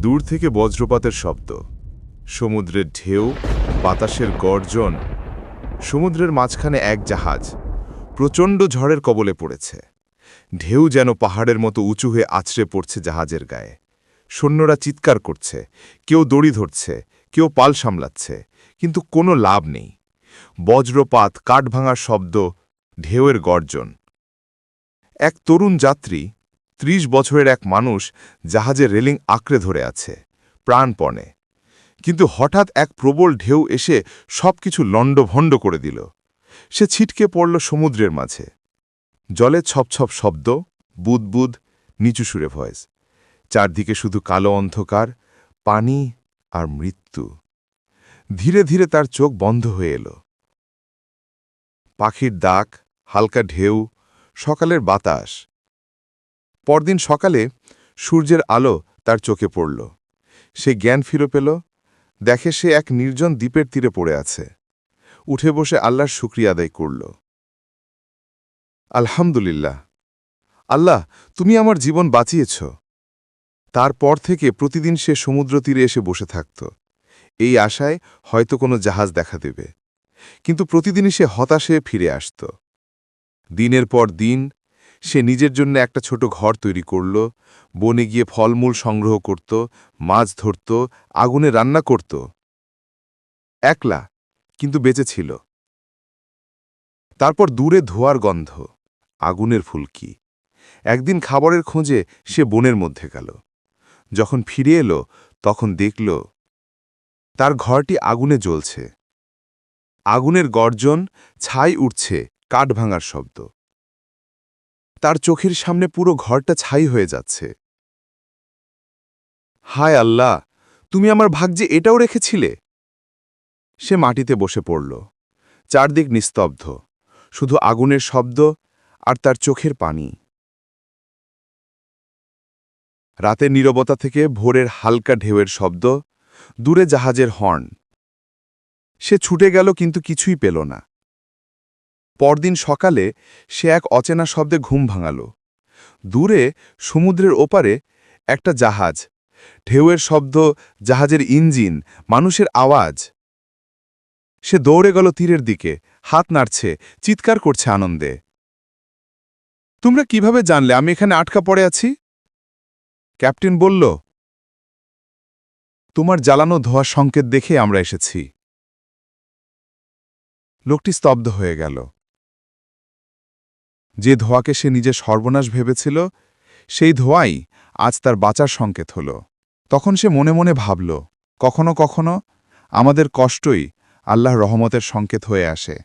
দূর থেকে বজ্রপাতের শব্দ, সমুদ্রের ঢেউ, বাতাসের গর্জন। সমুদ্রের মাঝখানে এক জাহাজ প্রচণ্ড ঝড়ের কবলে পড়েছে। ঢেউ যেন পাহাড়ের মতো উঁচু হয়ে আছড়ে পড়ছে জাহাজের গায়ে। সৈন্যরা চিৎকার করছে, কেউ দড়ি ধরছে, কেউ পাল সামলাচ্ছে, কিন্তু কোনো লাভ নেই। বজ্রপাত, কাঠ ভাঙার শব্দ, ঢেউয়ের গর্জন। এক তরুণ যাত্রী, ৩০ বছরের এক মানুষ জাহাজের রেলিং আঁকড়ে ধরে আছে, প্রাণপণে। কিন্তু হঠাৎ এক প্রবল ঢেউ এসে সবকিছু লণ্ডভণ্ড করে দিল। সে ছিটকে পড়ল সমুদ্রের মাঝে। জলে ছপছপ শব্দ, বুদবুদ, নিচু সুরে ভয়েস। চারদিকে শুধু কালো অন্ধকার, পানি আর মৃত্যু। ধীরে ধীরে তার চোখ বন্ধ হয়ে এলো। পাখির ডাক, হালকা ঢেউ, সকালের বাতাস। পরদিন সকালে সূর্যের আলো তার চোখে পড়ল। সে জ্ঞান ফিরে পেল। দেখে সে এক নির্জন দ্বীপের তীরে পড়ে আছে। উঠে বসে আল্লাহর শুকরিয়া আদায় করল। আলহামদুলিল্লাহ, আল্লাহ, তুমি আমার জীবন বাঁচিয়েছ। তারপর থেকে প্রতিদিন সে সমুদ্র তীরে এসে বসে থাকত, এই আশায় হয়তো কোনো জাহাজ দেখা দেবে। কিন্তু প্রতিদিনই সে হতাশে ফিরে আসত। দিনের পর দিন সে নিজের জন্য একটা ছোট ঘর তৈরি করল, বনে গিয়ে ফলমূল সংগ্রহ করত, মাছ ধরত, আগুনে রান্না করত। একলা, কিন্তু বেঁচে ছিল। তারপর দূরে ধোঁয়ার গন্ধ, আগুনের ফুলকি। একদিন খাবারের খোঁজে সে বনের মধ্যে গেল। যখন ফিরে এলো তখন দেখল তার ঘরটি আগুনে জ্বলছে। আগুনের গর্জন, ছাই উঠছে, কাঠ ভাঙার শব্দ। তার চোখের সামনে পুরো ঘরটা ছাই হয়ে যাচ্ছে। হায় আল্লাহ, তুমি আমার ভাগ্যে এটাও রেখেছিলে। সে মাটিতে বসে পড়ল। চারদিক নিস্তব্ধ, শুধু আগুনের শব্দ আর তার চোখের পানি। রাতের নীরবতা থেকে ভোরের হালকা ঢেউয়ের শব্দ, দূরে জাহাজের হর্ন। সে ছুটে গেল কিন্তু কিছুই পেল না। পরদিন সকালে সে এক অচেনা শব্দে ঘুম ভাঙাল। দূরে সমুদ্রের ওপারে একটা জাহাজ, ঢেউয়ের শব্দ, জাহাজের ইঞ্জিন, মানুষের আওয়াজ। সে দৌড়ে গেল তীরের দিকে, হাত নাড়ছে, চিৎকার করছে আনন্দে। তোমরা কিভাবে জানলে আমি এখানে আটকা পড়ে আছি? ক্যাপ্টেন বলল, তোমার জ্বালানো ধোঁয়ার সংকেত দেখে আমরা এসেছি। লোকটি স্তব্ধ হয়ে গেল। যে ধোঁয়াকে সে নিজের সর্বনাশ ভেবেছিল, সেই ধোঁয়াই আজ তার বাঁচার সংকেত হল। তখন সে মনে মনে ভাবল, কখনো কখনো আমাদের কষ্টই আল্লাহর রহমতের সংকেত হয়ে আসে।